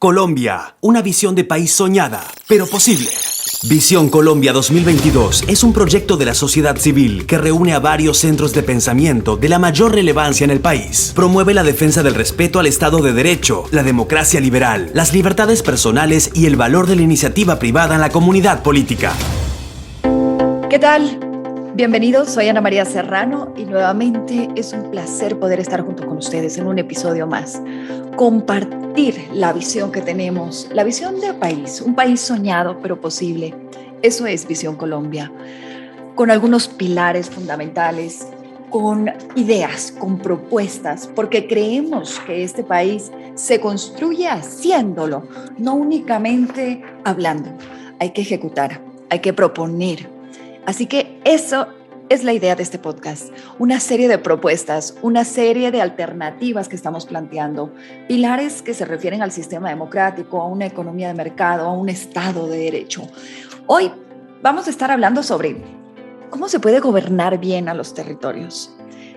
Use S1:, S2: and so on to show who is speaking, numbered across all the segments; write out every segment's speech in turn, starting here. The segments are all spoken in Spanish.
S1: Colombia, una visión de país soñada, pero posible. Visión Colombia 2022 es un proyecto de la sociedad civil que reúne a varios centros de pensamiento de la mayor relevancia en el país. Promueve la defensa del respeto al Estado de Derecho, la democracia liberal, las libertades personales y el valor de la iniciativa privada en la comunidad política.
S2: ¿Qué tal? Bienvenidos, soy Ana María Serrano y nuevamente es un placer poder estar junto con ustedes en un episodio más. Compartir la visión que tenemos, la visión de país, un país soñado pero posible. Eso es Visión Colombia, con algunos pilares fundamentales, con ideas, con propuestas, porque creemos que este país se construye haciéndolo, no únicamente hablando. Hay que ejecutar, hay que proponer. Así que eso es la idea de este podcast, una serie de propuestas, una serie de alternativas que estamos planteando, pilares que se refieren al sistema democrático, a una economía de mercado, a un Estado de Derecho. Hoy vamos a estar hablando sobre cómo se puede gobernar bien a los territorios.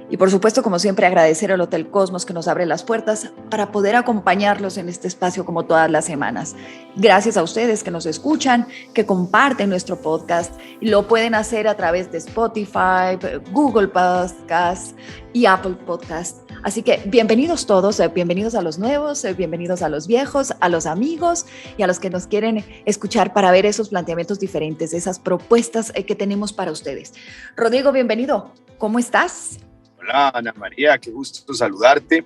S2: Y por supuesto, como siempre, agradecer al Hotel Cosmos que nos abre las puertas para poder acompañarlos en este espacio como todas las semanas. Gracias a ustedes que nos escuchan, que comparten nuestro podcast y lo pueden hacer a través de Spotify, Google Podcast y Apple Podcast. Así que bienvenidos todos, bienvenidos a los nuevos, bienvenidos a los viejos, a los amigos y a los que nos quieren escuchar para ver esos planteamientos diferentes, esas propuestas que tenemos para ustedes. Rodrigo, bienvenido. ¿Cómo estás?
S3: Hola Ana María, qué gusto saludarte.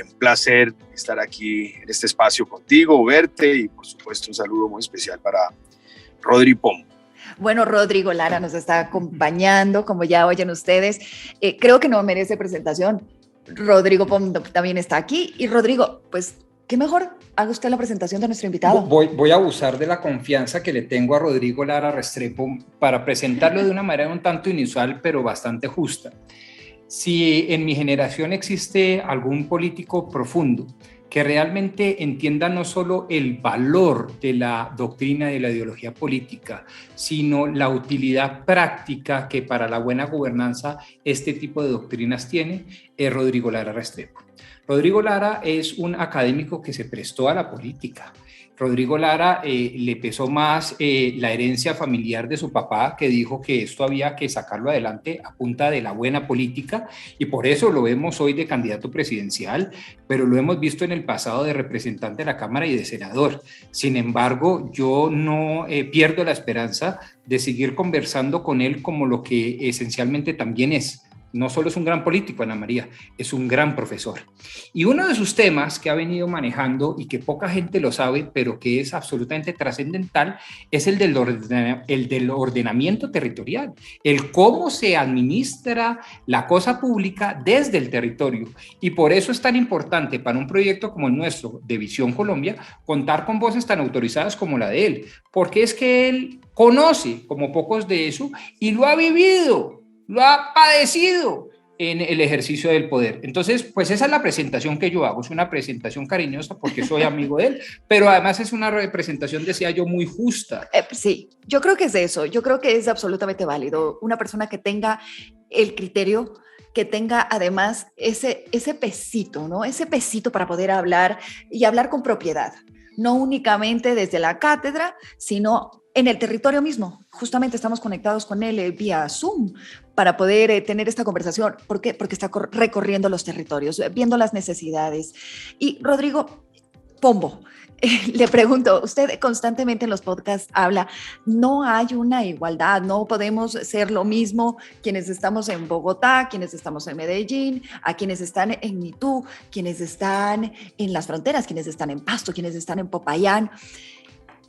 S3: Un placer estar aquí en este espacio contigo, verte y por supuesto un saludo muy especial para Rodri Pombo.
S2: Bueno, Rodrigo Lara nos está acompañando, como ya oyen ustedes. Creo que no merece presentación. Rodrigo Pombo también está aquí. Y Rodrigo, pues, ¿qué mejor? Haga usted la presentación de nuestro invitado.
S4: Voy a abusar de la confianza que le tengo a Rodrigo Lara Restrepo para presentarlo de una manera un tanto inusual, pero bastante justa. Si en mi generación existe algún político profundo que realmente entienda no solo el valor de la doctrina de la ideología política, sino la utilidad práctica que para la buena gobernanza este tipo de doctrinas tiene, es Rodrigo Lara Restrepo. Rodrigo Lara es un académico que se prestó a la política. Rodrigo Lara le pesó más la herencia familiar de su papá, que dijo que esto había que sacarlo adelante a punta de la buena política, y por eso lo vemos hoy de candidato presidencial, pero lo hemos visto en el pasado de representante de la Cámara y de senador. Sin embargo, yo no pierdo la esperanza de seguir conversando con él como lo que esencialmente también es. No solo es un gran político, Ana María, es un gran profesor. Y uno de sus temas que ha venido manejando y que poca gente lo sabe, pero que es absolutamente trascendental, es el del ordenamiento territorial, el cómo se administra la cosa pública desde el territorio. Y por eso es tan importante para un proyecto como el nuestro, de Visión Colombia, contar con voces tan autorizadas como la de él, porque es que él conoce como pocos de eso y lo ha vivido. Lo ha padecido en el ejercicio del poder. Entonces, pues esa es la presentación que yo hago. Es una presentación cariñosa porque soy amigo de él, pero además es una representación, decía yo, muy justa.
S2: Sí, yo creo que es eso. Yo creo que es absolutamente válido. Una persona que tenga el criterio, que tenga además ese pesito, ¿no? Ese pesito para poder hablar y hablar con propiedad. No únicamente desde la cátedra, sino en el territorio mismo. Justamente estamos conectados con él vía Zoom para poder tener esta conversación. ¿Por qué? Porque está recorriendo los territorios, viendo las necesidades. Y Rodrigo Pombo, le pregunto, usted constantemente en los podcasts habla, no hay una igualdad, no podemos ser lo mismo quienes estamos en Bogotá, quienes estamos en Medellín, a quienes están en Mitú, quienes están en las fronteras, quienes están en Pasto, quienes están en Popayán.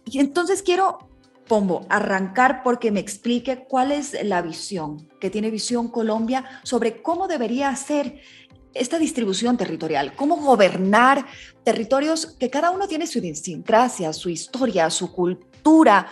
S2: Y entonces quiero, Pombo, arrancar porque me explique cuál es la visión que tiene Visión Colombia sobre cómo debería ser esta distribución territorial, cómo gobernar territorios que cada uno tiene su idiosincrasia, su historia, su cultura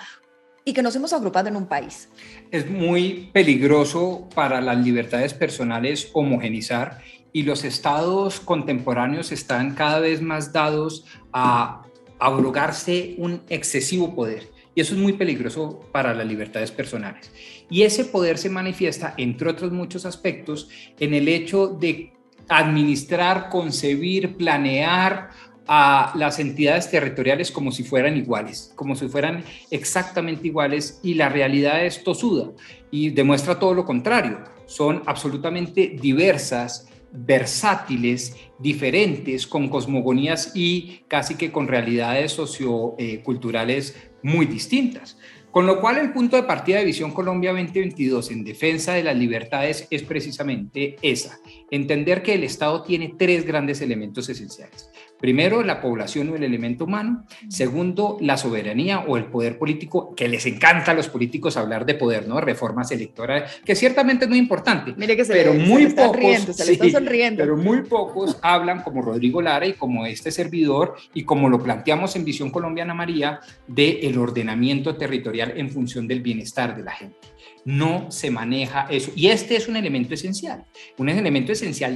S2: y que nos hemos agrupado en un país.
S4: Es muy peligroso para las libertades personales homogenizar y los estados contemporáneos están cada vez más dados a abrogarse un excesivo poder. Y eso es muy peligroso para las libertades personales. Y ese poder se manifiesta, entre otros muchos aspectos, en el hecho de administrar, concebir, planear a las entidades territoriales como si fueran iguales, como si fueran exactamente iguales, y la realidad es tosuda y demuestra todo lo contrario. Son absolutamente diversas, versátiles, diferentes, con cosmogonías y casi que con realidades socioculturales muy distintas. Con lo cual, el punto de partida de Visión Colombia 2022 en defensa de las libertades es precisamente esa: entender que el Estado tiene tres grandes elementos esenciales. Primero, la población o el elemento humano. Segundo, la soberanía o el poder político, que les encanta a los políticos hablar de poder, ¿no? Reformas electorales, que ciertamente es muy importante.
S2: Mire que
S4: pero
S2: se
S4: muy
S2: le están
S4: pocos,
S2: riendo, se le están sonriendo.
S4: Pero muy pocos hablan como Rodrigo Lara y como este servidor, y como lo planteamos en Visión Colombia, Ana María, del ordenamiento territorial en función del bienestar de la gente. No se maneja eso. Y este es un elemento esencial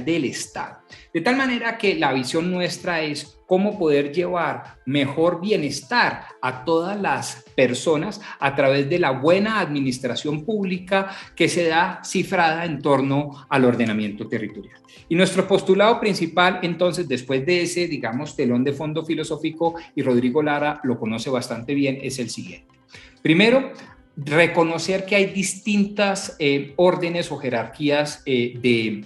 S4: del Estado. De tal manera que la visión nuestra es cómo poder llevar mejor bienestar a todas las personas a través de la buena administración pública que se da cifrada en torno al ordenamiento territorial. Y nuestro postulado principal, entonces, después de ese, digamos, telón de fondo filosófico, y Rodrigo Lara lo conoce bastante bien, es el siguiente. Primero, reconocer que hay distintas órdenes o jerarquías de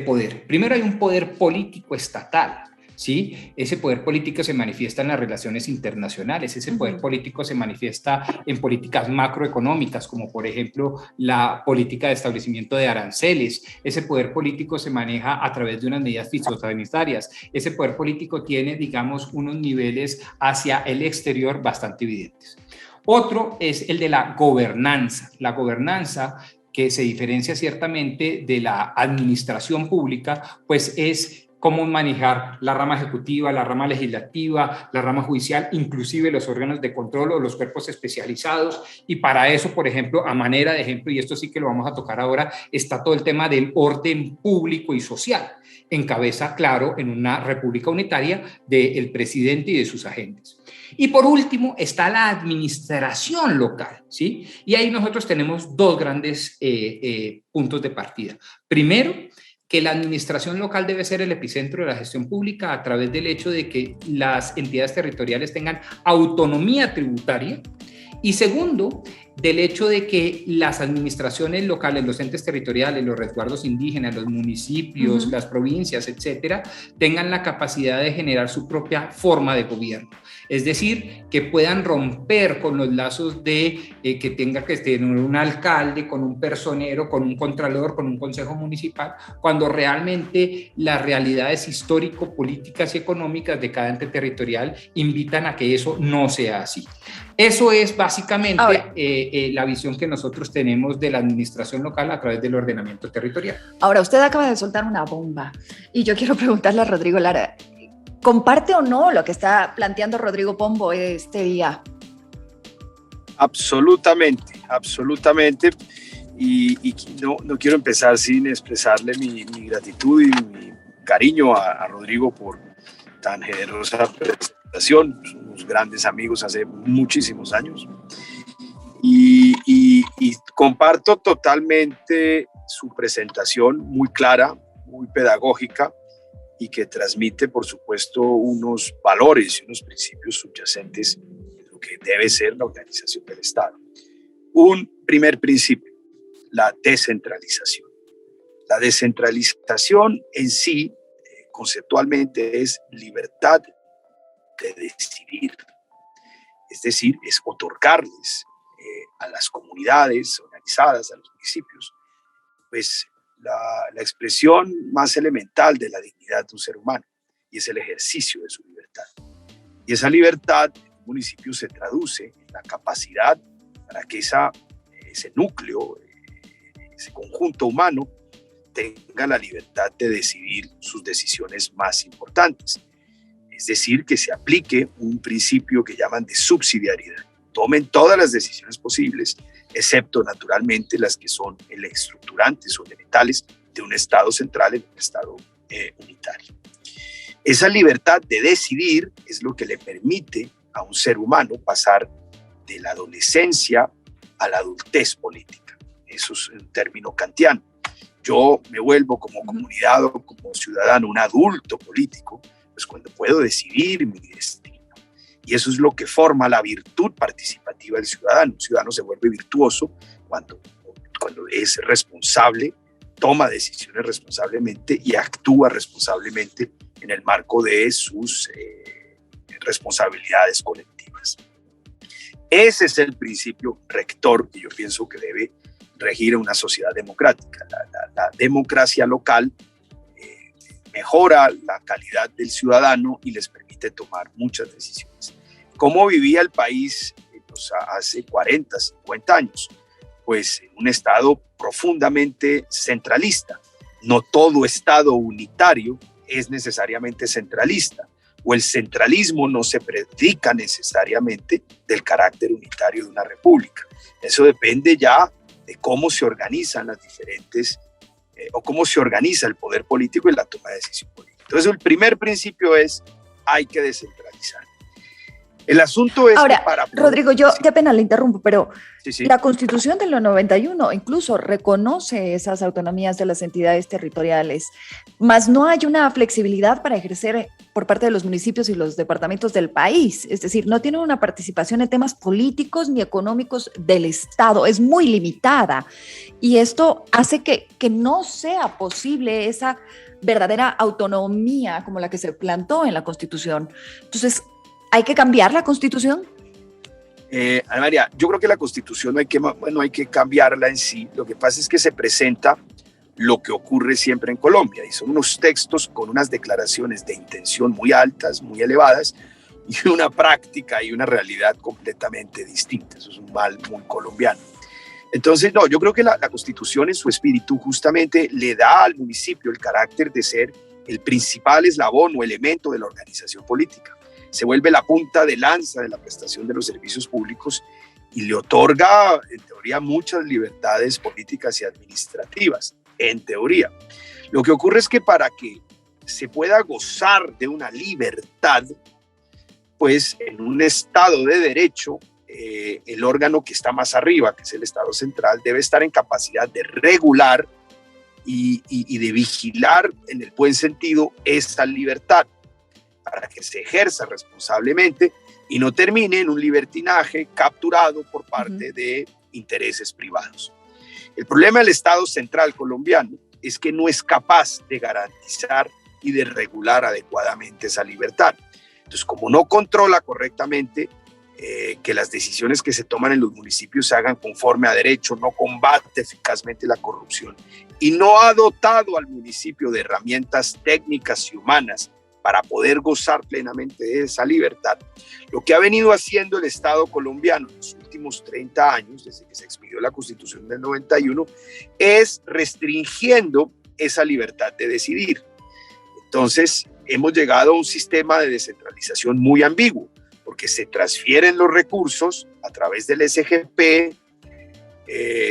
S4: poder. Primero, hay un poder político estatal, ¿sí? Ese poder político se manifiesta en las relaciones internacionales, ese poder político se manifiesta en políticas macroeconómicas, como por ejemplo la política de establecimiento de aranceles. Ese poder político se maneja a través de unas medidas fitosanitarias. Ese poder político tiene, digamos, unos niveles hacia el exterior bastante evidentes. Otro es el de la gobernanza que se diferencia ciertamente de la administración pública, pues es cómo manejar la rama ejecutiva, la rama legislativa, la rama judicial, inclusive los órganos de control o los cuerpos especializados. Y para eso, por ejemplo, a manera de ejemplo, y esto sí que lo vamos a tocar ahora, está todo el tema del orden público y social, en cabeza, claro, en una república unitaria, del presidente y de sus agentes. Y por último está la administración local, ¿sí? Y ahí nosotros tenemos dos grandes puntos de partida. Primero, que la administración local debe ser el epicentro de la gestión pública a través del hecho de que las entidades territoriales tengan autonomía tributaria. Y segundo, del hecho de que las administraciones locales, los entes territoriales, los resguardos indígenas, los municipios, las provincias, etcétera, tengan la capacidad de generar su propia forma de gobierno. Es decir, que puedan romper con los lazos de que tenga que tener un alcalde, con un personero, con un contralor, con un consejo municipal, cuando realmente las realidades histórico-políticas y económicas de cada ente territorial invitan a que eso no sea así. Eso es básicamente la visión que nosotros tenemos de la administración local a través del ordenamiento territorial.
S2: Ahora, usted acaba de soltar una bomba y yo quiero preguntarle a Rodrigo Lara, ¿comparte o no lo que está planteando Rodrigo Pombo este día?
S3: Absolutamente, absolutamente. Y no quiero empezar sin expresarle mi gratitud y mi cariño a Rodrigo por tan generosa presentación. Somos grandes amigos hace muchísimos años. Y comparto totalmente su presentación, muy clara, muy pedagógica, y que transmite, por supuesto, unos valores y unos principios subyacentes en lo que debe ser la organización del Estado. Un primer principio, la descentralización. La descentralización en sí, conceptualmente, es libertad de decidir. Es decir, es otorgarles a las comunidades organizadas, a los municipios, pues la expresión más elemental de la dignidad de un ser humano, y es el ejercicio de su libertad. Y esa libertad en un municipio se traduce en la capacidad para que ese núcleo, ese conjunto humano, tenga la libertad de decidir sus decisiones más importantes. Es decir, que se aplique un principio que llaman de subsidiariedad. Tomen todas las decisiones posibles, excepto naturalmente las que son estructurantes o elementales de un Estado central en un Estado unitario. Esa libertad de decidir es lo que le permite a un ser humano pasar de la adolescencia a la adultez política. Eso es un término kantiano. Yo me vuelvo como comunidad o como ciudadano un adulto político, pues cuando puedo decidir mi destino. Y eso es lo que forma la virtud participativa del ciudadano. Un ciudadano se vuelve virtuoso cuando es responsable, toma decisiones responsablemente y actúa responsablemente en el marco de sus responsabilidades colectivas. Ese es el principio rector que yo pienso que debe regir una sociedad democrática. La democracia local mejora la calidad del ciudadano y les permite tomar muchas decisiones. ¿Cómo vivía el país hace 40, 50 años? Pues en un estado profundamente centralista. No todo estado unitario es necesariamente centralista, o el centralismo no se predica necesariamente del carácter unitario de una república. Eso depende ya de cómo se organizan las diferentes, o cómo se organiza el poder político y la toma de decisión política. Entonces, el primer principio es, hay que descentralizar. El asunto es
S2: ahora,
S3: que para...
S2: Rodrigo, yo,
S3: sí.
S2: qué pena, le interrumpo, pero
S3: Sí.
S2: la Constitución de los 91 incluso reconoce esas autonomías de las entidades territoriales, mas no hay una flexibilidad para ejercer por parte de los municipios y los departamentos del país. Es decir, no tienen una participación en temas políticos ni económicos del Estado, es muy limitada. Y esto hace que no sea posible esa verdadera autonomía como la que se plantó en la Constitución. Entonces, ¿hay que cambiar la Constitución?
S3: Ana María, yo creo que la Constitución no hay que cambiarla en sí. Lo que pasa es que se presenta lo que ocurre siempre en Colombia, y son unos textos con unas declaraciones de intención muy altas, muy elevadas, y una práctica y una realidad completamente distinta. Eso es un mal muy colombiano. Entonces, no, yo creo que la Constitución en su espíritu justamente le da al municipio el carácter de ser el principal eslabón o elemento de la organización política. Se vuelve la punta de lanza de la prestación de los servicios públicos y le otorga, en teoría, muchas libertades políticas y administrativas, en teoría. Lo que ocurre es que para que se pueda gozar de una libertad, pues en un Estado de derecho, el órgano que está más arriba, que es el Estado central, debe estar en capacidad de regular y de vigilar, en el buen sentido, esta libertad, para que se ejerza responsablemente y no termine en un libertinaje capturado por parte de intereses privados. El problema del Estado central colombiano es que no es capaz de garantizar y de regular adecuadamente esa libertad. Entonces, como no controla correctamente que las decisiones que se toman en los municipios se hagan conforme a derecho, no combate eficazmente la corrupción y no ha dotado al municipio de herramientas técnicas y humanas para poder gozar plenamente de esa libertad, lo que ha venido haciendo el Estado colombiano en los últimos 30 años, desde que se expidió la Constitución del 91, es restringiendo esa libertad de decidir. Entonces, hemos llegado a un sistema de descentralización muy ambiguo, porque se transfieren los recursos a través del SGP,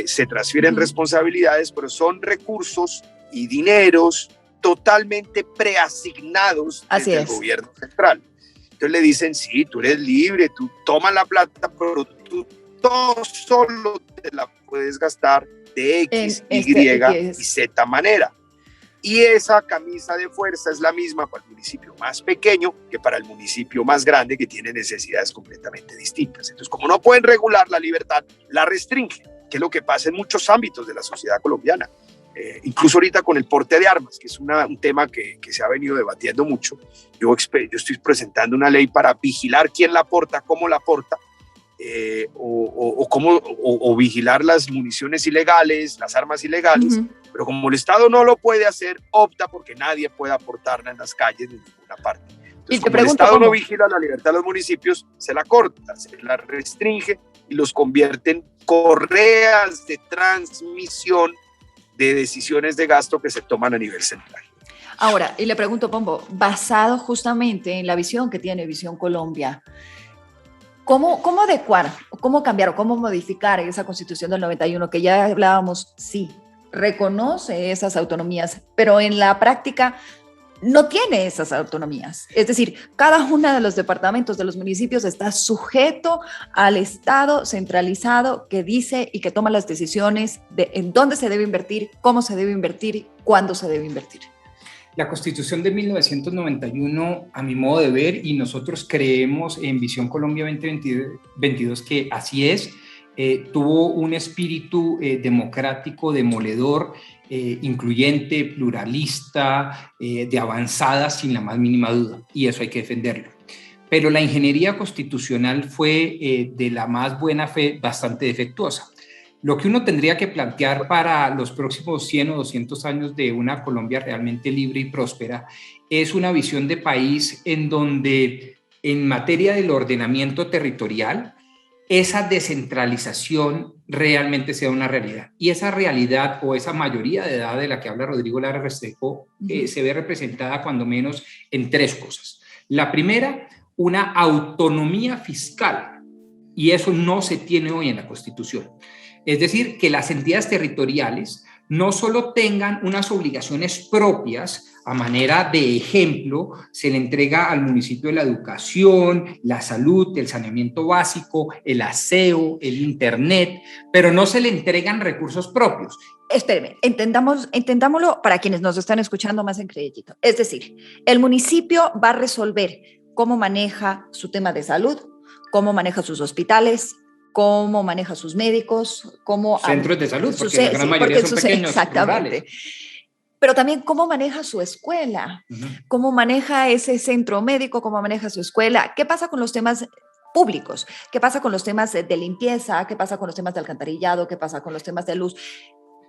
S3: se transfieren responsabilidades, pero son recursos y dineros totalmente preasignados desde el gobierno central. Entonces le dicen, sí, tú eres libre, tú tomas la plata, pero tú todo solo te la puedes gastar de X, Y y Z manera. Y esa camisa de fuerza es la misma para el municipio más pequeño que para el municipio más grande, que tiene necesidades completamente distintas. Entonces, como no pueden regular la libertad, la restringen, que es lo que pasa en muchos ámbitos de la sociedad colombiana. Incluso ahorita con el porte de armas, que es un tema que se ha venido debatiendo mucho. Yo estoy presentando una ley para vigilar quién la porta, cómo la porta, o vigilar las municiones ilegales, las armas ilegales, pero como el Estado no lo puede hacer, opta porque nadie puede aportarla en las calles de ninguna parte. Entonces, como el Estado no vigila la libertad de los municipios, se la corta, se la restringe y los convierte en correas de transmisión de decisiones de gasto que se toman a nivel central.
S2: Ahora, y le pregunto, Pombo, basado justamente en la visión que tiene Visión Colombia, ¿cómo adecuar, cómo cambiar o cómo modificar esa Constitución del 91 que ya hablábamos? Sí, reconoce esas autonomías, pero en la práctica no tiene esas autonomías. Es decir, cada uno de los departamentos de los municipios está sujeto al Estado centralizado que dice y que toma las decisiones de en dónde se debe invertir, cómo se debe invertir, cuándo se debe invertir.
S4: La Constitución de 1991, a mi modo de ver, y nosotros creemos en Visión Colombia 2022 que así es, tuvo un espíritu democrático, demoledor, incluyente, pluralista, de avanzada, sin la más mínima duda, y eso hay que defenderlo. Pero la ingeniería constitucional fue de la más buena fe, bastante defectuosa. Lo que uno tendría que plantear para los próximos 100 o 200 años de una Colombia realmente libre y próspera es una visión de país en donde, en materia del ordenamiento territorial, esa descentralización realmente sea una realidad. Y esa realidad o esa mayoría de edad de la que habla Rodrigo Lara Restrepo se ve representada cuando menos en 3 cosas. La primera, una autonomía fiscal, y eso no se tiene hoy en la Constitución. Es decir, que las entidades territoriales no solo tengan unas obligaciones propias, a manera de ejemplo, se le entrega al municipio la educación, la salud, el saneamiento básico, el aseo, el internet, pero no se le entregan recursos propios.
S2: Espéreme, entendámoslo para quienes nos están escuchando más en credillito. Es decir, el municipio va a resolver cómo maneja su tema de salud, cómo maneja sus hospitales, cómo maneja sus médicos, cómo...
S4: Centros de salud, porque la gran mayoría son pequeños,
S2: exactamente. Rurales. Pero también cómo maneja su escuela, cómo maneja ese centro médico, cómo maneja su escuela, qué pasa con los temas públicos, qué pasa con los temas de limpieza, qué pasa con los temas de alcantarillado, qué pasa con los temas de luz.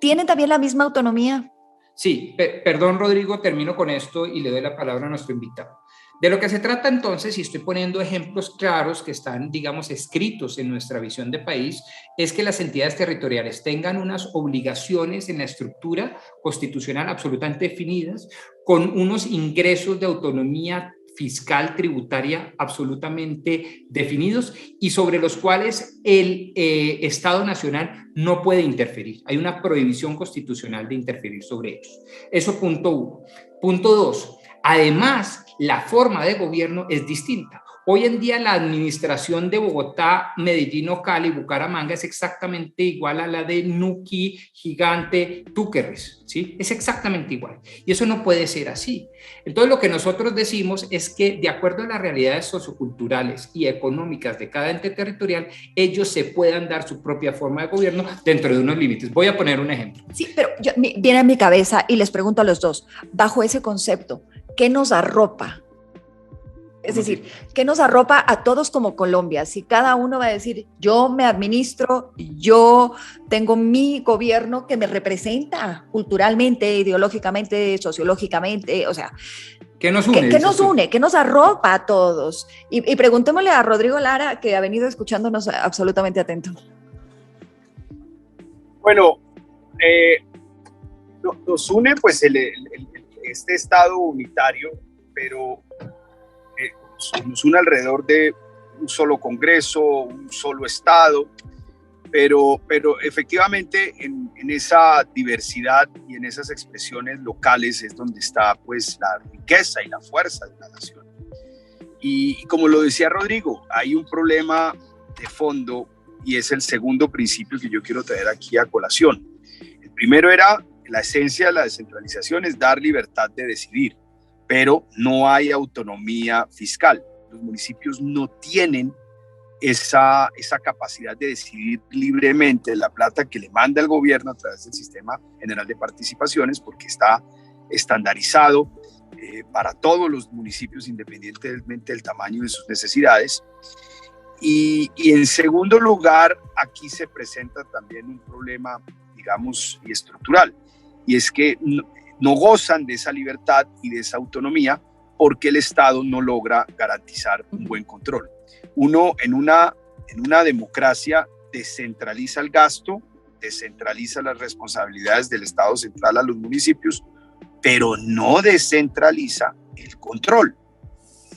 S2: ¿Tienen también la misma autonomía?
S4: Sí, perdón Rodrigo, termino con esto y le doy la palabra a nuestro invitado. De lo que se trata entonces, y estoy poniendo ejemplos claros que están, digamos, escritos en nuestra visión de país, es que las entidades territoriales tengan unas obligaciones en la estructura constitucional absolutamente definidas, con unos ingresos de autonomía fiscal, tributaria absolutamente definidos y sobre los cuales el Estado Nacional no puede interferir. Hay una prohibición constitucional de interferir sobre ellos. Eso punto 1. Punto 2. Además, la forma de gobierno es distinta. Hoy en día la administración de Bogotá, Medellín, Cali, Bucaramanga es exactamente igual a la de Nuquí, Gigante, Túquerres, ¿sí? Es exactamente igual. Y eso no puede ser así. Entonces lo que nosotros decimos es que de acuerdo a las realidades socioculturales y económicas de cada ente territorial, ellos se puedan dar su propia forma de gobierno dentro de unos límites. Voy a poner un ejemplo.
S2: Sí, pero viene a mi cabeza y les pregunto a los dos, bajo ese concepto, ¿qué nos arropa? Es decir, ¿qué nos arropa a todos como Colombia? Si cada uno va a decir, yo me administro, yo tengo mi gobierno que me representa culturalmente, ideológicamente, sociológicamente, o sea,
S4: ¿qué nos une?
S2: ¿Qué nos une? ¿Qué nos arropa a todos? Y preguntémosle a Rodrigo Lara, que ha venido escuchándonos absolutamente atento.
S3: Bueno, nos une pues este Estado unitario, pero nos une alrededor de un solo Congreso, un solo Estado, pero efectivamente en esa diversidad y en esas expresiones locales es donde está pues la riqueza y la fuerza de una nación. Y como lo decía Rodrigo, hay un problema de fondo y es el segundo principio que yo quiero traer aquí a colación. El primero era la esencia de la descentralización, es dar libertad de decidir, pero no hay autonomía fiscal. Los municipios no tienen esa capacidad de decidir libremente la plata que le manda el gobierno a través del Sistema General de Participaciones, porque está estandarizado para todos los municipios independientemente del tamaño de sus necesidades. Y en segundo lugar, aquí se presenta también un problema, digamos, y estructural, y es que no gozan de esa libertad y de esa autonomía porque el Estado no logra garantizar un buen control. Uno en una democracia descentraliza el gasto, descentraliza las responsabilidades del Estado central a los municipios, pero no descentraliza el control.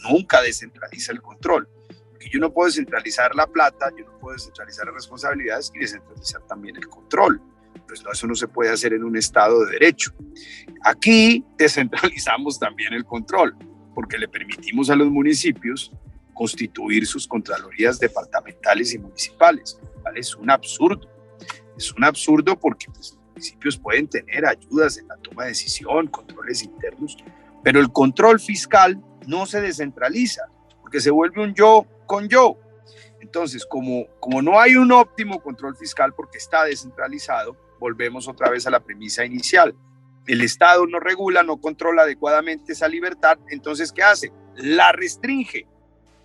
S3: Nunca descentraliza el control. Porque yo no puedo descentralizar la plata, yo no puedo descentralizar las responsabilidades y descentralizar también el control. Pues no, eso no se puede hacer en un Estado de derecho. Aquí descentralizamos también el control, porque le permitimos a los municipios constituir sus contralorías departamentales y municipales, ¿vale? Es un absurdo porque pues, municipios pueden tener ayudas en la toma de decisión, controles internos, pero el control fiscal no se descentraliza, porque se vuelve un yo con yo. Entonces, como no hay un óptimo control fiscal porque está descentralizado, volvemos otra vez a la premisa inicial. El Estado no regula, no controla adecuadamente esa libertad, entonces, ¿qué hace? La restringe.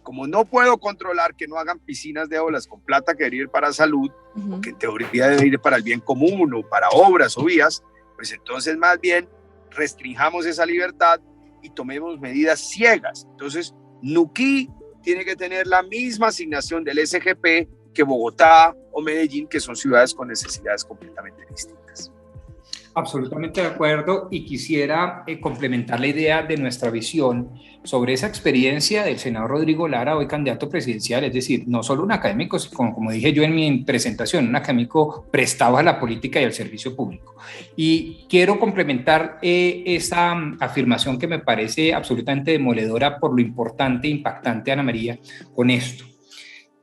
S3: Como no puedo controlar que no hagan piscinas de olas con plata que debería ir para salud, o que en teoría debe ir para el bien común o para obras o vías, pues entonces más bien restringamos esa libertad y tomemos medidas ciegas. Entonces, Nuquí tiene que tener la misma asignación del SGP que Bogotá o Medellín, que son ciudades con necesidades completamente distintas.
S4: Absolutamente de acuerdo, y quisiera complementar la idea de nuestra visión sobre esa experiencia del senador Rodrigo Lara, hoy candidato presidencial, es decir, no solo un académico, como dije yo en mi presentación, un académico prestado a la política y al servicio público. Y quiero complementar esa afirmación que me parece absolutamente demoledora por lo importante e impactante, Ana María, con esto.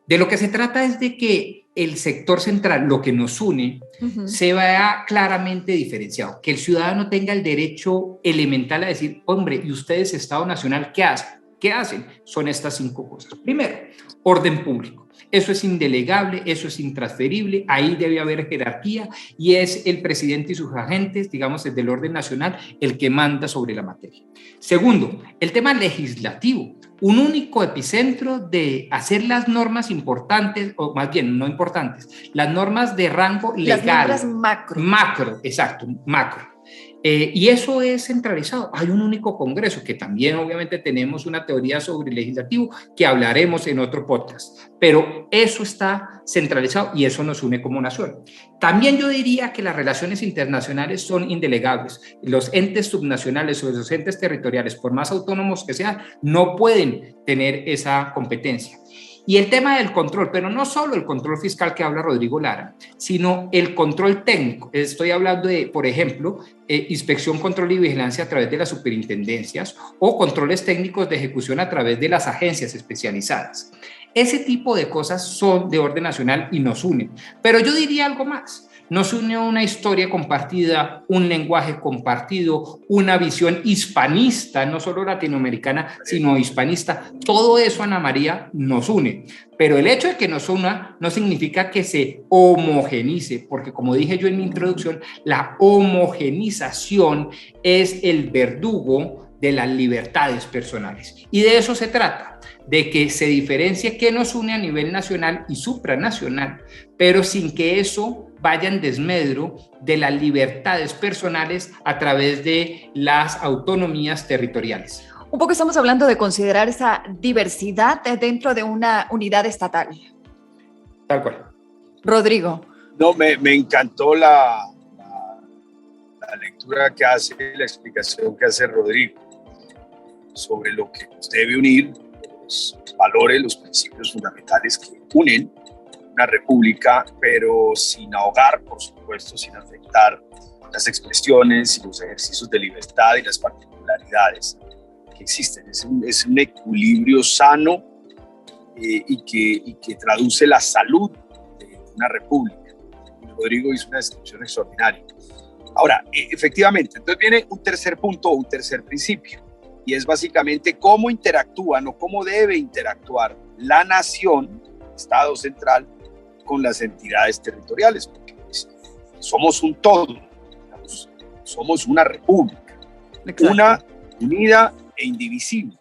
S4: De lo que se trata es de que el sector central, lo que nos une, se vea claramente diferenciado, que el ciudadano tenga el derecho elemental a decir, hombre, ¿y ustedes, Estado Nacional, qué hacen? ¿Qué hacen? Son estas 5 cosas. Primero, orden público. Eso es indelegable, eso es intransferible, ahí debe haber jerarquía y es el presidente y sus agentes, digamos, desde el orden nacional, el que manda sobre la materia. Segundo, el tema legislativo. Un único epicentro de hacer las normas importantes, o más bien no importantes, las normas de rango legal.
S2: Las normas macro.
S4: Macro, exacto, macro. Y eso es centralizado. Hay un único Congreso, que también obviamente tenemos una teoría sobre el legislativo que hablaremos en otro podcast, pero eso está centralizado y eso nos une como nación. También yo diría que las relaciones internacionales son indelegables. Los entes subnacionales o los entes territoriales, por más autónomos que sean, no pueden tener esa competencia. Y el tema del control, pero no solo el control fiscal que habla Rodrigo Lara, sino el control técnico. Estoy hablando de, por ejemplo, inspección, control y vigilancia a través de las superintendencias o controles técnicos de ejecución a través de las agencias especializadas. Ese tipo de cosas son de orden nacional y nos unen. Pero yo diría algo más. Nos une una historia compartida, un lenguaje compartido, una visión hispanista, no solo latinoamericana, sino hispanista. Todo eso, Ana María, nos une. Pero el hecho de que nos una no significa que se homogenice, porque como dije yo en mi introducción, la homogenización es el verdugo de las libertades personales. Y de eso se trata, de que se diferencie qué nos une a nivel nacional y supranacional, pero sin que eso vaya en desmedro de las libertades personales a través de las autonomías territoriales.
S2: Un poco estamos hablando de considerar esa diversidad dentro de una unidad estatal.
S4: Tal cual.
S2: Rodrigo.
S3: No, me encantó la lectura que hace, la explicación que hace Rodrigo sobre lo que nos debe unir, los valores, los principios fundamentales que unen una república, pero sin ahogar, por supuesto, sin afectar las expresiones y los ejercicios de libertad y las particularidades que existen. Es un equilibrio sano y que traduce la salud de una república. Rodrigo hizo una descripción extraordinaria. Ahora, efectivamente, entonces viene un tercer punto, un tercer principio, y es básicamente cómo interactúan o cómo debe interactuar la nación, Estado central, con las entidades territoriales, porque pues, somos un todo, digamos, somos una república, exacto, una unida e indivisible.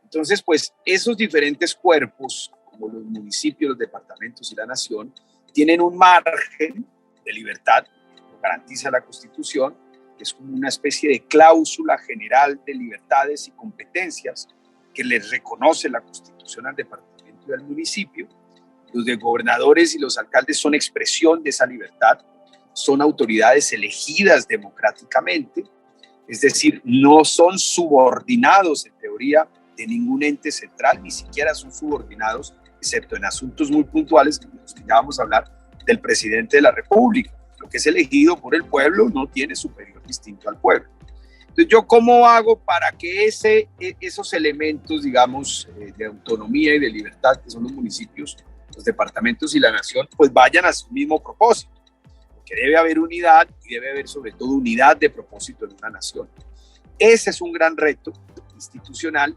S3: Entonces, pues esos diferentes cuerpos, como los municipios, los departamentos y la nación, tienen un margen de libertad, lo garantiza la Constitución, que es como una especie de cláusula general de libertades y competencias que les reconoce la Constitución al departamento y al municipio. Los de gobernadores y los alcaldes son expresión de esa libertad, son autoridades elegidas democráticamente, es decir, no son subordinados en teoría de ningún ente central, ni siquiera son subordinados, excepto en asuntos muy puntuales, de los que ya vamos a hablar, del presidente de la República. Lo que es elegido por el pueblo no tiene superior distinto al pueblo. Entonces, ¿yo cómo hago para que esos elementos, digamos, de autonomía y de libertad, que son los municipios, los departamentos y la nación, pues vayan a su mismo propósito? que debe haber unidad y debe haber sobre todo unidad de propósito en una nación. Ese es un gran reto institucional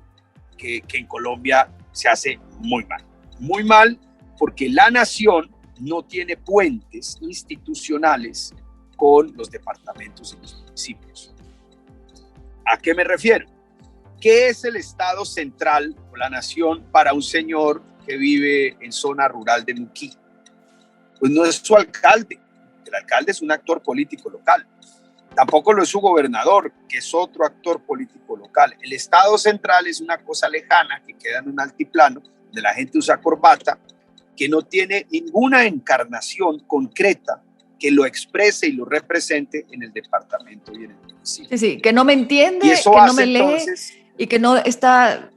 S3: que en Colombia se hace muy mal porque la nación no tiene puentes institucionales con los departamentos y los municipios. ¿A qué me refiero? ¿Qué es el Estado central o la nación para un señor que vive en zona rural de Nuquí? Pues no es su alcalde. El alcalde es un actor político local. Tampoco lo es su gobernador, que es otro actor político local. El Estado central es una cosa lejana que queda en un altiplano, donde la gente usa corbata, que no tiene ninguna encarnación concreta que lo exprese y lo represente en el departamento y en el municipio.
S2: Sí, que no me entiende,
S3: y eso
S2: que no
S3: hace,
S2: me lee
S3: entonces,
S2: y que no está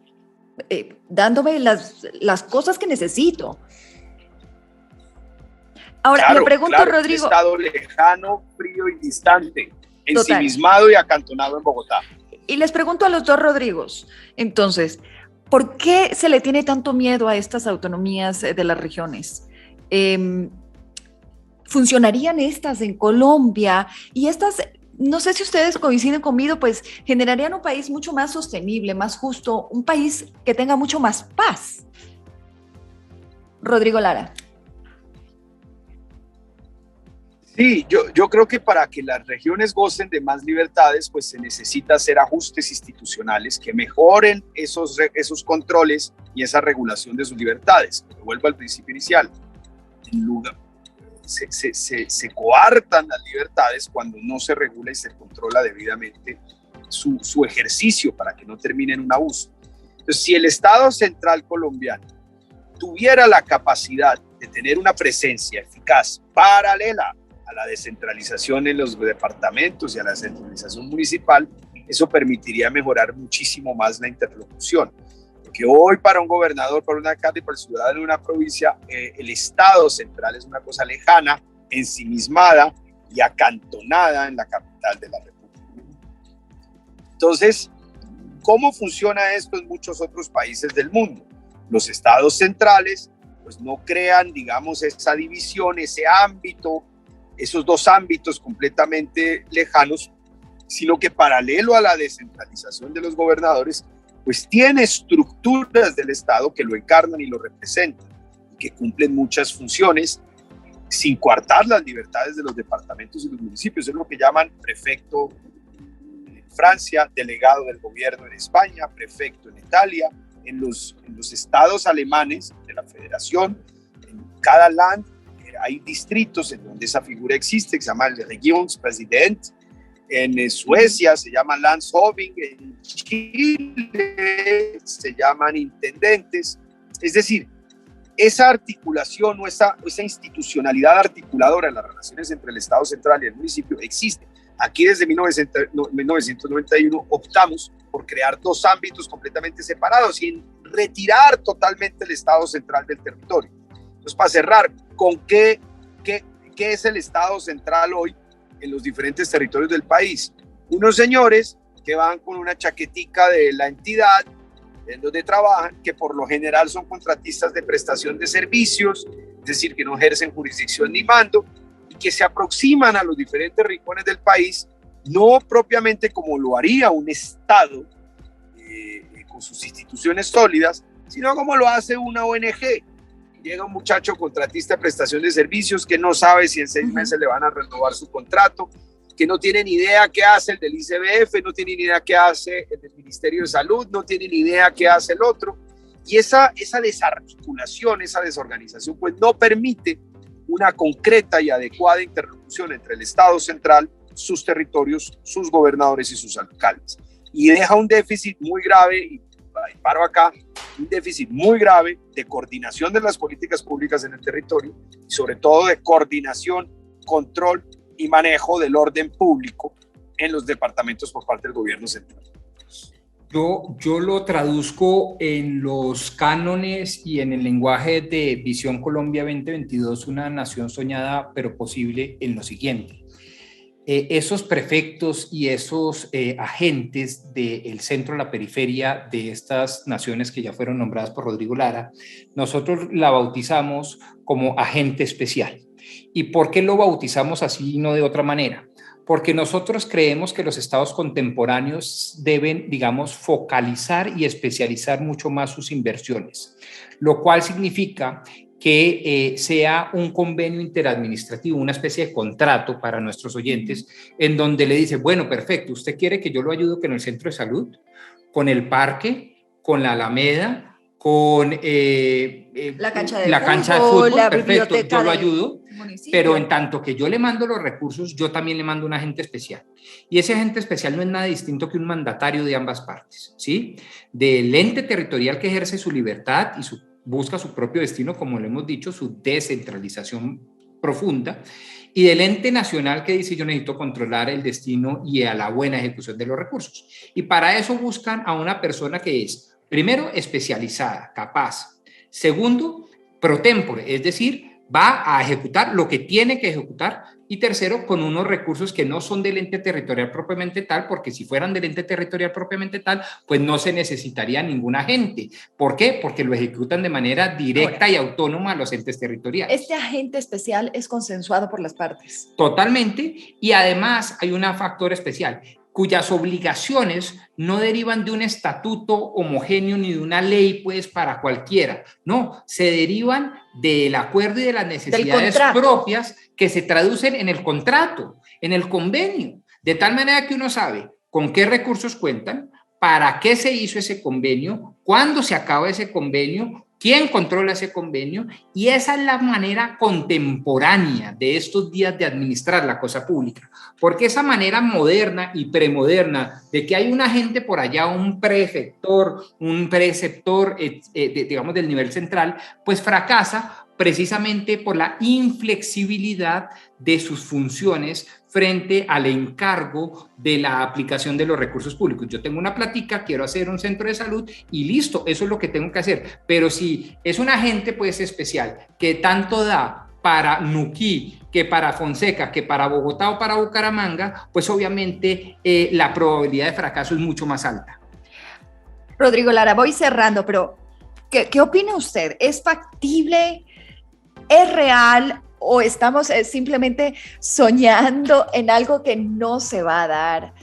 S2: dándome las cosas que necesito. Ahora,
S3: claro,
S2: le pregunto, Rodrigo.
S3: Un estado lejano, frío y distante,
S2: Total.
S3: ensimismado y acantonado en Bogotá.
S2: Y les pregunto a los dos Rodrigos, entonces, ¿por qué se le tiene tanto miedo a estas autonomías de las regiones? ¿Funcionarían estas en Colombia? Y estas, no sé si ustedes coinciden conmigo, pues generarían un país mucho más sostenible, más justo, un país que tenga mucho más paz. Rodrigo Lara.
S3: Sí, yo creo que para que las regiones gocen de más libertades, pues se necesita hacer ajustes institucionales que mejoren esos controles y esa regulación de sus libertades. Pero vuelvo al principio inicial. En lugar, se coartan las libertades cuando no se regula y se controla debidamente su ejercicio para que no termine en un abuso. Entonces, si el Estado central colombiano tuviera la capacidad de tener una presencia eficaz paralela a la descentralización en los departamentos y a la descentralización municipal, eso permitiría mejorar muchísimo más la interlocución. Porque hoy para un gobernador, para un alcalde, para el ciudadano de una provincia, el Estado central es una cosa lejana, ensimismada y acantonada en la capital de la República. Entonces, ¿cómo funciona esto en muchos otros países del mundo? Los estados centrales pues no crean, digamos, esa división, ese ámbito, esos dos ámbitos completamente lejanos, sino que paralelo a la descentralización de los gobernadores, pues tiene estructuras del Estado que lo encarnan y lo representan, y que cumplen muchas funciones sin coartar las libertades de los departamentos y los municipios. Es lo que llaman prefecto en Francia, delegado del gobierno en España, prefecto en Italia, en los estados alemanes de la federación, en cada land hay distritos en donde esa figura existe, que se llama el Regierungspräsident. En Suecia se llama Landshövding, en Chile se llaman intendentes. Es decir, esa articulación o esa institucionalidad articuladora en las relaciones entre el Estado central y el municipio existe. Aquí desde 1991 optamos por crear dos ámbitos completamente separados y retirar totalmente el Estado central del territorio. Entonces, para cerrar, ¿con qué es el Estado central hoy en los diferentes territorios del país? Unos señores que van con una chaquetica de la entidad en donde trabajan, que por lo general son contratistas de prestación de servicios, es decir, que no ejercen jurisdicción ni mando, y que se aproximan a los diferentes rincones del país, no propiamente como lo haría un Estado con sus instituciones sólidas, sino como lo hace una ONG. Llega un muchacho contratista de prestación de servicios que no sabe si en 6 meses le van a renovar su contrato, que no tiene ni idea qué hace el del ICBF, no tiene ni idea qué hace el del Ministerio de Salud, no tiene ni idea qué hace el otro. Y esa desarticulación, esa desorganización, pues no permite una concreta y adecuada interlocución entre el Estado central, sus territorios, sus gobernadores y sus alcaldes. Y deja un déficit muy grave, y paro acá, un déficit muy grave de coordinación de las políticas públicas en el territorio y sobre todo de coordinación, control y manejo del orden público en los departamentos por parte del gobierno central.
S4: Yo lo traduzco en los cánones y en el lenguaje de Visión Colombia 2022, una nación soñada pero posible, en lo siguiente. Esos prefectos y esos agentes del centro a la periferia de estas naciones que ya fueron nombradas por Rodrigo Lara, nosotros la bautizamos como agente especial. ¿Y por qué lo bautizamos así y no de otra manera? Porque nosotros creemos que los estados contemporáneos deben, digamos, focalizar y especializar mucho más sus inversiones, lo cual significa que sea un convenio interadministrativo, una especie de contrato para nuestros oyentes, en donde le dice, bueno, perfecto, ¿usted quiere que yo lo ayude con el centro de salud, con el parque, con la Alameda, con
S2: la cancha
S4: de fútbol,
S2: la
S4: perfecto,
S2: biblioteca
S4: yo lo ayudo,
S2: municipio?
S4: pero en tanto que yo le mando los recursos, yo también le mando un agente especial. Y ese agente especial no es nada distinto que un mandatario de ambas partes, ¿sí? Del ente territorial que ejerce su libertad y busca su propio destino, como le hemos dicho, su descentralización profunda, y del ente nacional que dice yo necesito controlar el destino y a la buena ejecución de los recursos. Y para eso buscan a una persona que es, primero, especializada, capaz. Segundo, pro tempore, es decir, va a ejecutar lo que tiene que ejecutar. Y tercero, con unos recursos que no son del ente territorial propiamente tal, porque si fueran del ente territorial propiamente tal, pues no se necesitaría ningún agente. ¿Por qué? Porque lo ejecutan de manera directa y autónoma a los entes territoriales.
S2: Este agente especial es consensuado por las partes.
S4: Totalmente. Y además hay un factor especial, cuyas obligaciones no derivan de un estatuto homogéneo ni de una ley, pues, para cualquiera. No, se derivan del acuerdo y de las necesidades propias que se traducen en el contrato, en el convenio, de tal manera que uno sabe con qué recursos cuentan, para qué se hizo ese convenio, cuándo se acaba ese convenio, quién controla ese convenio, y esa es la manera contemporánea de estos días de administrar la cosa pública, porque esa manera moderna y premoderna de que hay un agente por allá, un preceptor, digamos, del nivel central, pues fracasa precisamente por la inflexibilidad de sus funciones frente al encargo de la aplicación de los recursos públicos. Yo tengo una plática, quiero hacer un centro de salud y listo, eso es lo que tengo que hacer. Pero si es un agente pues especial que tanto da para Nuquí, que para Fonseca, que para Bogotá o para Bucaramanga, pues obviamente la probabilidad de fracaso es mucho más alta.
S2: Rodrigo Lara, voy cerrando, pero ¿qué opina usted? ¿Es factible? ¿Es real? ¿O estamos simplemente soñando en algo que no se va a dar?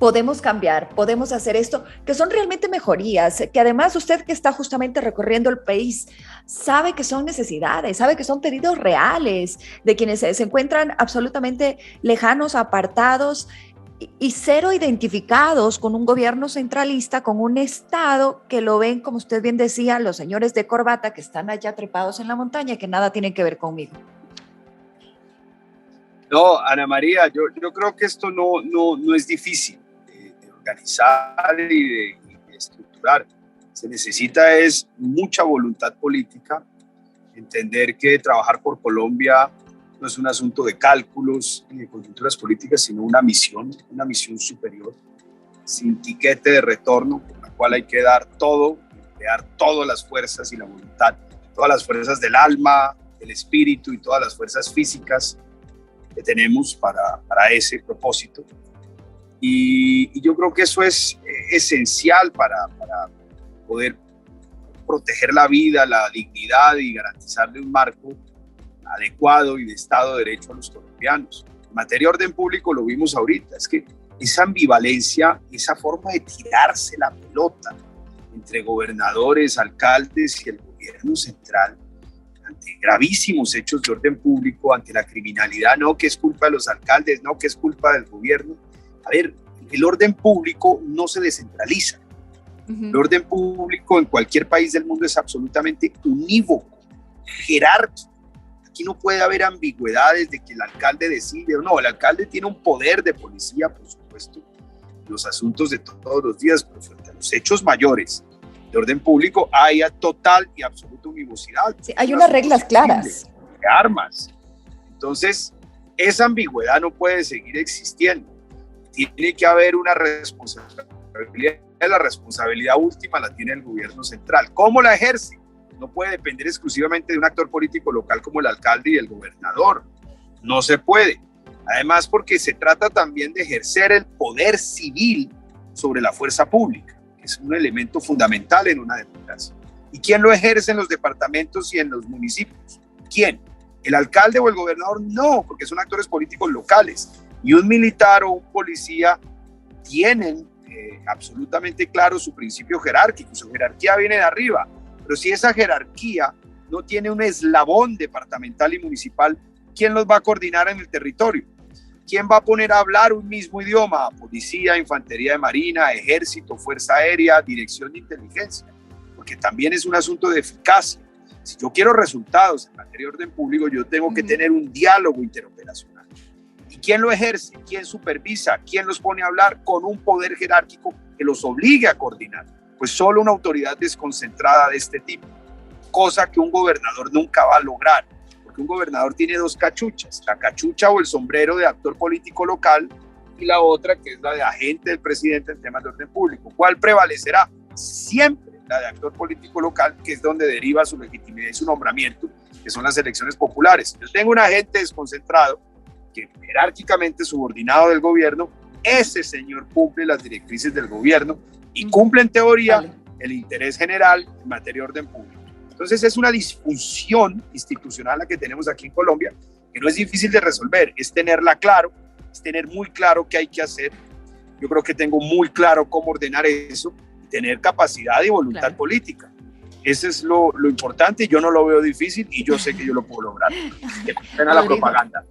S2: Podemos cambiar, podemos hacer esto, que son realmente mejorías, que además usted que está justamente recorriendo el país, sabe que son necesidades, sabe que son pedidos reales de quienes se encuentran absolutamente lejanos, apartados y cero identificados con un gobierno centralista, con un Estado que lo ven, como usted bien decía, los señores de corbata que están allá trepados en la montaña, que nada tienen que ver conmigo.
S3: No, Ana María, yo creo que esto no es difícil de organizar y de estructurar. Se necesita es mucha voluntad política, entender que trabajar por Colombia no es un asunto de cálculos ni de coyunturas políticas, sino una misión superior, sin tiquete de retorno, por la cual hay que dar todo, emplear todas las fuerzas y la voluntad, todas las fuerzas del alma, del espíritu y todas las fuerzas físicas que tenemos para ese propósito. Y yo creo que eso es esencial para poder proteger la vida, la dignidad y garantizarle un marco adecuado y de Estado de Derecho a los colombianos. En materia de orden público lo vimos ahorita, es que esa ambivalencia, esa forma de tirarse la pelota entre gobernadores, alcaldes y el gobierno central, ante gravísimos hechos de orden público, ante la criminalidad, no que es culpa de los alcaldes, no que es culpa del gobierno. A ver, el orden público no se descentraliza. El orden público en cualquier país del mundo es absolutamente unívoco, jerárquico. Aquí no puede haber ambigüedades de que el alcalde decide o no. El alcalde tiene un poder de policía, por supuesto, en los asuntos de todos los días, pero frente a los hechos mayores de orden público hay total y absoluta univocidad.
S2: Sí, hay unas reglas claras.
S3: De armas. Entonces, esa ambigüedad no puede seguir existiendo. Tiene que haber una responsabilidad. La responsabilidad última la tiene el gobierno central. ¿Cómo la ejerce? No puede depender exclusivamente de un actor político local como el alcalde y el gobernador. No se puede. Además, porque se trata también de ejercer el poder civil sobre la fuerza pública, que es un elemento fundamental en una democracia. ¿Y quién lo ejerce en los departamentos y en los municipios? ¿Quién? El alcalde o el gobernador no, porque son actores políticos locales. Y un militar o un policía tienen absolutamente claro su principio jerárquico, su jerarquía viene de arriba. Pero si esa jerarquía no tiene un eslabón departamental y municipal, ¿quién los va a coordinar en el territorio? ¿Quién va a poner a hablar un mismo idioma? Policía, infantería de marina, ejército, fuerza aérea, dirección de inteligencia, porque también es un asunto de eficacia. Si yo quiero resultados en materia de orden público, yo tengo que tener un diálogo interoperacional. ¿Y quién lo ejerce? ¿Quién supervisa? ¿Quién los pone a hablar con un poder jerárquico que los obligue a coordinar? Pues solo una autoridad desconcentrada de este tipo, cosa que un gobernador nunca va a lograr, porque un gobernador tiene dos cachuchas, la cachucha o el sombrero de actor político local y la otra que es la de agente del presidente en temas de orden público. ¿Cuál prevalecerá? Siempre la de actor político local, que es donde deriva su legitimidad y su nombramiento, que son las elecciones populares. Yo tengo un agente desconcentrado que jerárquicamente subordinado del gobierno, ese señor cumple las directrices del gobierno y cumple en teoría el interés general en materia de orden público. Entonces es una disfunción institucional la que tenemos aquí en Colombia, que no es difícil de resolver, es tenerla claro, es tener muy claro qué hay que hacer. Yo creo que tengo muy claro cómo ordenar eso, tener capacidad y voluntad política. Eso es lo importante, yo no lo veo difícil y yo sé que yo lo puedo lograr. Que pena la propaganda.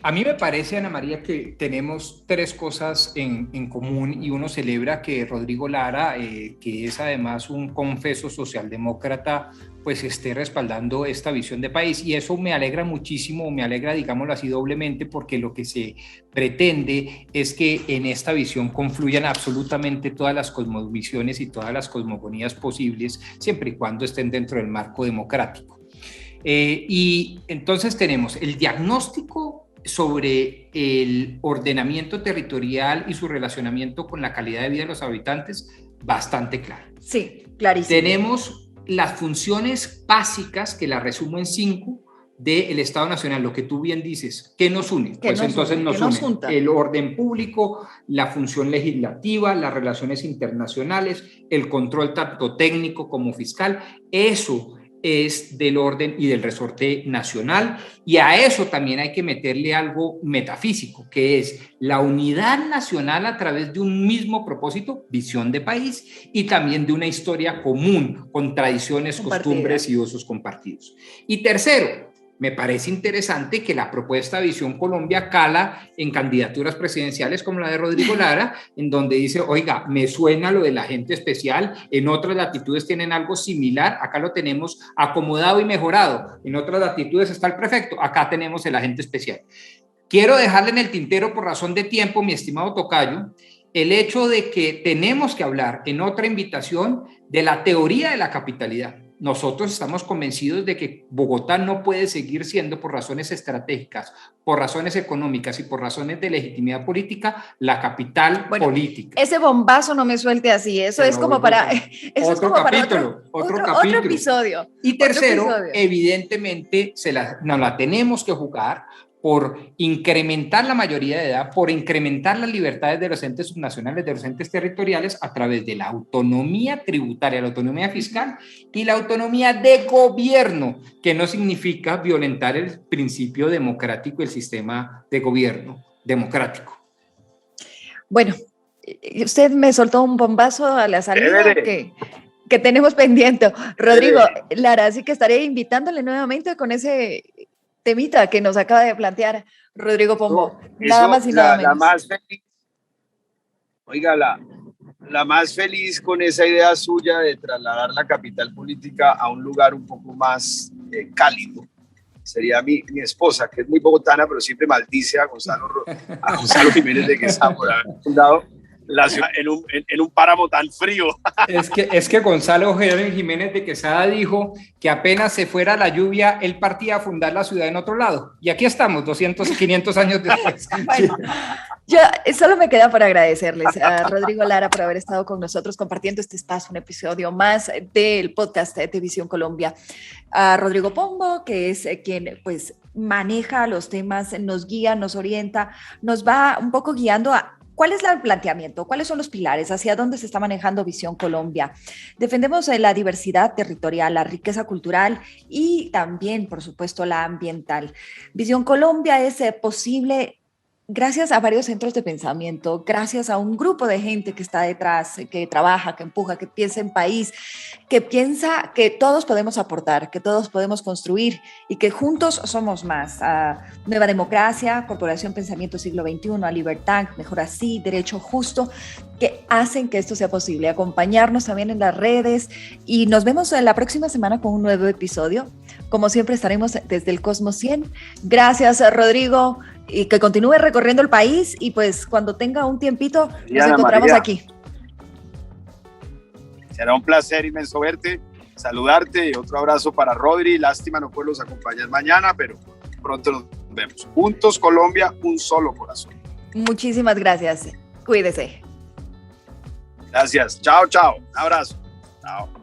S4: A mí me parece, Ana María, que tenemos tres cosas en común y uno celebra que Rodrigo Lara, que es además un confeso socialdemócrata, pues esté respaldando esta visión de país y eso me alegra muchísimo, me alegra, digámoslo así, doblemente porque lo que se pretende es que en esta visión confluyan absolutamente todas las cosmovisiones y todas las cosmogonías posibles, siempre y cuando estén dentro del marco democrático. Y entonces tenemos el diagnóstico sobre el ordenamiento territorial y su relacionamiento con la calidad de vida de los habitantes bastante claro.
S2: Sí, clarísimo.
S4: Tenemos las funciones básicas, que las resumo en 5, del Estado Nacional, lo que tú bien dices. ¿Qué nos une? Pues entonces nos une el orden público, la función legislativa, las relaciones internacionales, el control tanto técnico como fiscal. Eso es del orden y del resorte nacional, y a eso también hay que meterle algo metafísico, que es la unidad nacional a través de un mismo propósito, visión de país, y también de una historia común, con tradiciones, costumbres y usos compartidos. Y tercero, me parece interesante que la propuesta de Visión Colombia cala en candidaturas presidenciales como la de Rodrigo Lara, en donde dice, oiga, me suena lo del agente especial, en otras latitudes tienen algo similar, acá lo tenemos acomodado y mejorado, en otras latitudes está el prefecto, acá tenemos el agente especial. Quiero dejarle en el tintero por razón de tiempo, mi estimado tocayo, el hecho de que tenemos que hablar en otra invitación de la teoría de la capitalidad. Nosotros estamos convencidos de que Bogotá no puede seguir siendo, por razones estratégicas, por razones económicas y por razones de legitimidad política, la capital política.
S2: Ese bombazo no me suelte así, eso es como para otro episodio.
S4: Y tercero, evidentemente, nos la tenemos que jugar por incrementar la mayoría de edad, por incrementar las libertades de los entes subnacionales, de los entes territoriales, a través de la autonomía tributaria, la autonomía fiscal y la autonomía de gobierno, que no significa violentar el principio democrático, el sistema de gobierno democrático.
S2: Bueno, usted me soltó un bombazo a la salida que tenemos pendiente. Rodrigo Lara, así que estaré invitándole nuevamente con ese temita que nos acaba de plantear Rodrigo Pombo. Nada más y nada menos.
S3: La más feliz, oiga, la más feliz con esa idea suya de trasladar la capital política a un lugar un poco más cálido sería mi esposa, que es muy bogotana, pero siempre maldice a Gonzalo Jiménez de Quesada por haber fundado la ciudad en un páramo tan frío.
S4: Es que Gonzalo Jiménez de Quesada dijo que apenas se fuera la lluvia, él partía a fundar la ciudad en otro lado. Y aquí estamos, 500 años después.
S2: Bueno, yo solo me queda por agradecerles a Rodrigo Lara por haber estado con nosotros compartiendo este espacio, un episodio más del podcast de Visión Colombia. A Rodrigo Pombo, que es quien pues maneja los temas, nos guía, nos orienta, nos va un poco guiando a ¿Cuál es el planteamiento? ¿Cuáles son los pilares? ¿Hacia dónde se está manejando Visión Colombia? Defendemos la diversidad territorial, la riqueza cultural y también, por supuesto, la ambiental. Visión Colombia es posible gracias a varios centros de pensamiento, gracias a un grupo de gente que está detrás, que trabaja, que empuja, que piensa en país, que piensa que todos podemos aportar, que todos podemos construir y que juntos somos más. Nueva Democracia, Corporación Pensamiento Siglo XXI, a Libertad, Mejor Así, Derecho Justo, que hacen que esto sea posible. Acompañarnos también en las redes y nos vemos la próxima semana con un nuevo episodio. Como siempre estaremos desde el Cosmos 100. Gracias, Rodrigo. Y que continúe recorriendo el país y pues cuando tenga un tiempito nos encontramos aquí.
S3: Será un placer inmenso verte, saludarte y otro abrazo para Rodri. Lástima no poderlos acompañar mañana, pero pronto nos vemos. Juntos Colombia, un solo corazón.
S2: Muchísimas gracias. Cuídese.
S3: Gracias. Chao, chao. Un abrazo. Chao.